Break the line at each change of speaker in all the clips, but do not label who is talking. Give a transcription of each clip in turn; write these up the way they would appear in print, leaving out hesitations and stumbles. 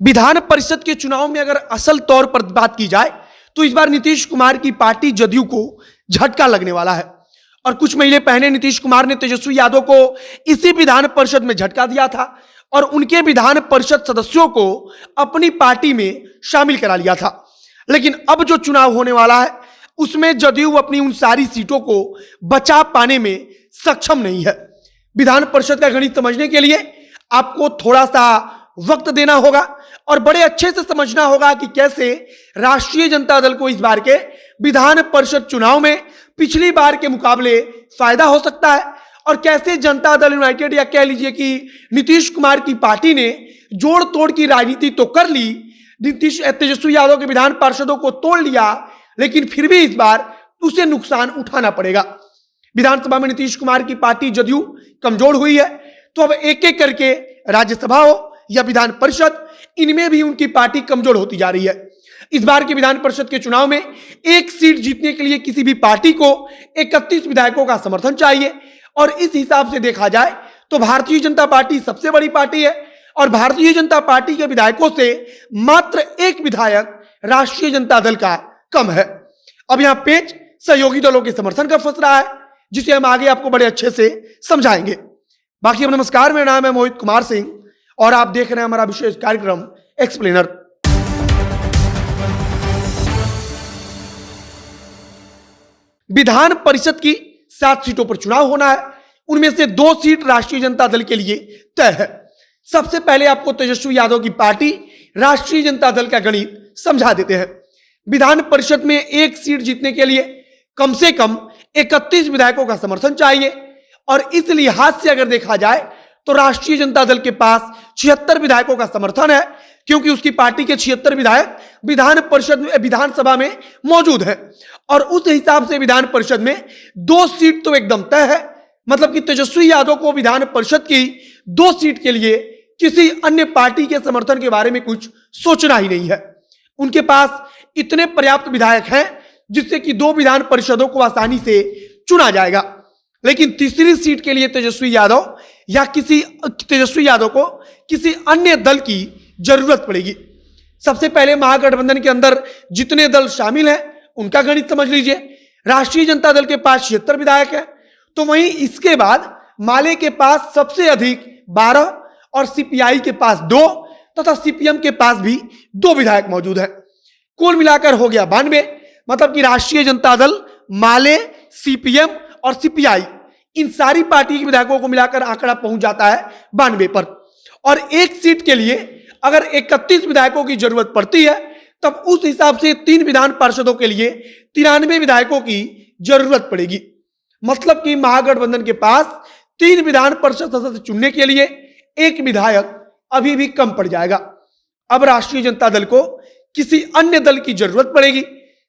विधान परिषद के चुनाव में अगर असल तौर पर बात की जाए तो इस बार नीतीश कुमार की पार्टी जदयू को झटका लगने वाला है। और कुछ महीने पहले नीतीश कुमार ने तेजस्वी यादव को इसी विधान परिषद में झटका दिया था और उनके विधान परिषद सदस्यों को अपनी पार्टी में शामिल करा लिया था। लेकिन अब जो चुनाव होने वाला है उसमें जदयू अपनी उन सारी सीटों को बचा पाने में सक्षम नहीं है। विधान परिषद का गणित समझने के लिए आपको थोड़ा सा वक्त देना होगा और बड़े अच्छे से समझना होगा कि कैसे राष्ट्रीय जनता दल को इस बार के विधान परिषद चुनाव में पिछली बार के मुकाबले फायदा हो सकता है और कैसे जनता दल यूनाइटेड या कह लीजिए कि नीतीश कुमार की पार्टी ने जोड़ तोड़ की राजनीति तो कर ली, तेजस्वी यादव के विधान पार्षदों को तोड़ लिया, लेकिन फिर भी इस बार उसे नुकसान उठाना पड़ेगा। विधानसभा में नीतीश कुमार की पार्टी जदयू कमजोर हुई है, तो अब एक एक करके राज्यसभा हो या विधान परिषद, इनमें भी उनकी पार्टी कमजोर होती जा रही है। इस बार के विधान परिषद के चुनाव में एक सीट जीतने के लिए किसी भी पार्टी को 31 विधायकों का समर्थन चाहिए और इस हिसाब से देखा जाए तो भारतीय जनता पार्टी सबसे बड़ी पार्टी है और भारतीय जनता पार्टी के विधायकों से मात्र एक विधायक राष्ट्रीय जनता दल का कम है। अब यहां पेच सहयोगी दलों के समर्थन का फंस रहा है, जिसे हम आगे आपको बड़े अच्छे से समझाएंगे। बाकी अब नमस्कार, मेरा नाम है मोहित कुमार सिंह और आप देख रहे हैं हमारा विशेष कार्यक्रम एक्सप्लेनर। विधान परिषद की 7 सीटों पर चुनाव होना है, उनमें से 2 सीट राष्ट्रीय जनता दल के लिए तय है। सबसे पहले आपको तेजस्वी यादव की पार्टी राष्ट्रीय जनता दल का गणित समझा देते हैं। विधान परिषद में एक सीट जीतने के लिए कम से कम 31 विधायकों का समर्थन चाहिए और इस लिहाज से अगर देखा जाए तो राष्ट्रीय जनता दल के पास 76 विधायकों का समर्थन है, क्योंकि उसकी पार्टी के 76 विधायक विधान परिषद में विधानसभा में मौजूद है और उस हिसाब से विधान परिषद में 2 सीट तो एकदम तय है। मतलब कि तेजस्वी यादव को विधान परिषद की 2 सीट के लिए किसी अन्य पार्टी के समर्थन के बारे में कुछ सोचना ही नहीं है। उनके पास इतने पर्याप्त विधायक हैं जिससे कि 2 विधान परिषदों को आसानी से चुना जाएगा। लेकिन तीसरी सीट के लिए तेजस्वी यादव को किसी अन्य दल की जरूरत पड़ेगी। सबसे पहले महागठबंधन के अंदर जितने दल शामिल हैं उनका गणित समझ लीजिए। राष्ट्रीय जनता दल के पास 76 विधायक है, तो वहीं इसके बाद माले के पास सबसे अधिक 12 और सीपीआई के पास 2 तथा सीपीएम के पास भी 2 विधायक मौजूद हैं। कुल मिलाकर हो गया 92। मतलब कि राष्ट्रीय जनता दल, माले, सीपीएम और सीपीआई, इन सारी पार्टी के विधायकों को मिलाकर आंकड़ा पहुंच जाता है 92 पर। और एक सीट के लिए अगर 31 विधायकों की जरूरत पड़ती है तब उस हिसाब से 3 विधान पार्षदों के लिए 93 विधायकों की जरूरत पड़ेगी। मतलब कि महागठबंधन के पास 3 विधान परिषद सदस्य चुनने के लिए 1 विधायक अभी भी कम पड़ जाएगा। अब राष्ट्रीय जनता दल को किसी अन्य दल की जरूरत पड़ेगी।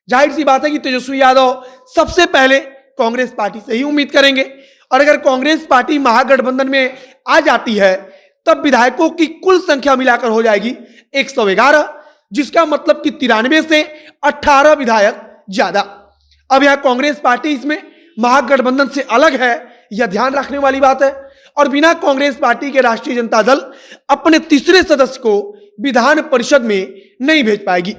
जाहिर सी बात है कि तेजस्वी यादव सबसे पहले कांग्रेस पार्टी से ही उम्मीद करेंगे और अगर कांग्रेस पार्टी महागठबंधन में आ जाती है तब विधायकों की कुल संख्या मिलाकर हो जाएगी 111, जिसका मतलब कि 93 से 18 विधायक ज्यादा। अब यह कांग्रेस पार्टी इसमें महागठबंधन से अलग है, यह ध्यान रखने वाली बात है। और बिना कांग्रेस पार्टी के राष्ट्रीय जनता दल अपने तीसरे सदस्य को विधान परिषद में नहीं भेज पाएगी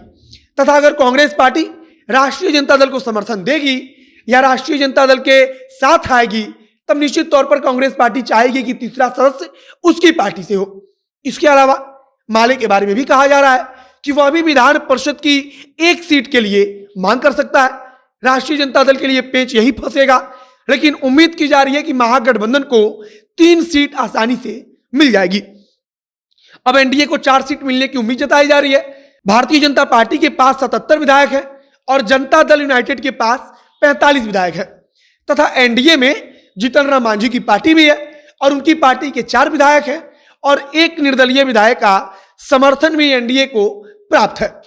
तथा अगर कांग्रेस पार्टी राष्ट्रीय जनता दल को समर्थन देगी या राष्ट्रीय जनता दल के साथ आएगी तब निश्चित तौर पर कांग्रेस पार्टी चाहेगी कि तीसरा सदस्य उसकी पार्टी से हो। इसके अलावा माले के बारे में भी कहा जा रहा है कि वह भी विधान परिषद की 1 सीट के लिए मांग कर सकता है। राष्ट्रीय जनता दल के लिए पेच यही फंसेगा, लेकिन उम्मीद की जा रही है कि महागठबंधन को 3 सीट आसानी से मिल जाएगी। अब एनडीए को 4 सीट मिलने की उम्मीद जताई जा रही है। भारतीय जनता पार्टी के पास 77 विधायक है और जनता दल यूनाइटेड के पास 45 विधायक है तथा एनडीए में जीतन राम मांझी की पार्टी भी है और उनकी पार्टी के 4 विधायक हैं और 1 निर्दलीय विधायक का समर्थन भी एनडीए को प्राप्त है।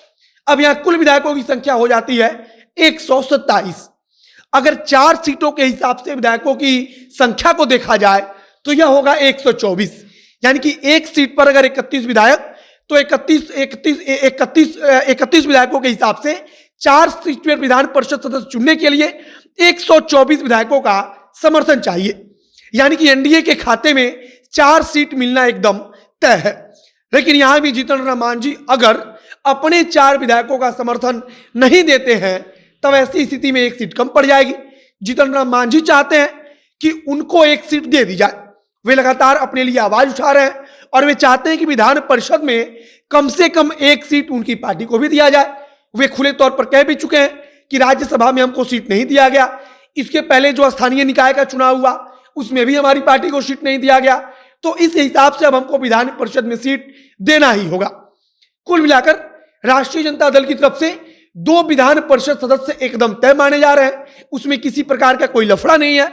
अब यहां कुल विधायकों की संख्या हो जाती है 127। अगर 4 सीटों के हिसाब से विधायकों की संख्या को देखा जाए तो यह होगा 124। यानी कि 1 सीट पर अगर 31 विधायक तो 31 विधायकों के हिसाब से 4 सीट पर विधान परिषद सदस्य चुनने के लिए 124 विधायकों का समर्थन चाहिए। यानी कि एनडीए के खाते में 4 सीट मिलना एकदम तय है। लेकिन यहां भी जीतन राम मांझी अगर अपने 4 विधायकों का समर्थन नहीं देते हैं तब ऐसी स्थिति में एक सीट कम पड़ जाएगी। जीतन राम मांझी चाहते हैं कि उनको एक सीट दे दी जाए। वे लगातार अपने लिए आवाज उठा रहे हैं और वे चाहते हैं कि विधान परिषद में कम से कम एक सीट उनकी पार्टी को भी दिया जाए। वे खुले तौर पर कह भी चुके हैं कि राज्यसभा में हमको सीट नहीं दिया गया, इसके पहले जो स्थानीय निकाय का चुनाव हुआ उसमें भी हमारी पार्टी को सीट नहीं दिया गया, तो इस हिसाब से अब हमको विधान परिषद में सीट देना ही होगा। कुल मिलाकर राष्ट्रीय जनता दल की तरफ से 2 विधान परिषद सदस्य एकदम तय माने जा रहे हैं, उसमें किसी प्रकार का कोई लफड़ा नहीं है।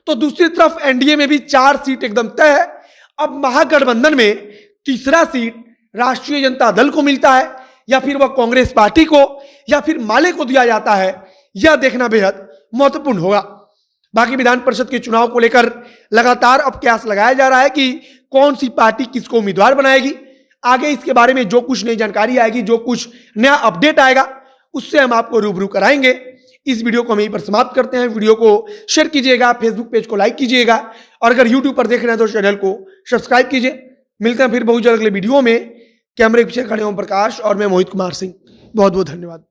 तो दूसरी तरफ एनडीए में भी 4 सीट एकदम तय है। अब महागठबंधन में तीसरा सीट राष्ट्रीय जनता दल को मिलता है या फिर वह कांग्रेस पार्टी को या फिर माले को दिया जाता है, यह देखना बेहद महत्वपूर्ण होगा। बाकी विधान परिषद के चुनाव को लेकर लगातार अब कयास लगाया जा रहा है कि कौन सी पार्टी किसको उम्मीदवार बनाएगी। आगे इसके बारे में जो कुछ नई जानकारी आएगी, जो कुछ नया अपडेट आएगा, उससे हम आपको रूबरू कराएंगे। इस वीडियो को हम यहीं पर समाप्त करते हैं। वीडियो को शेयर कीजिएगा, फेसबुक पेज को लाइक कीजिएगा और अगर यूट्यूब पर देख रहे हैं तो चैनल को सब्सक्राइब कीजिए। मिलते हैं फिर बहुत जल्द अगले वीडियो में। कैमरे के पीछे खड़े ओम प्रकाश और मैं मोहित कुमार सिंह। बहुत बहुत धन्यवाद।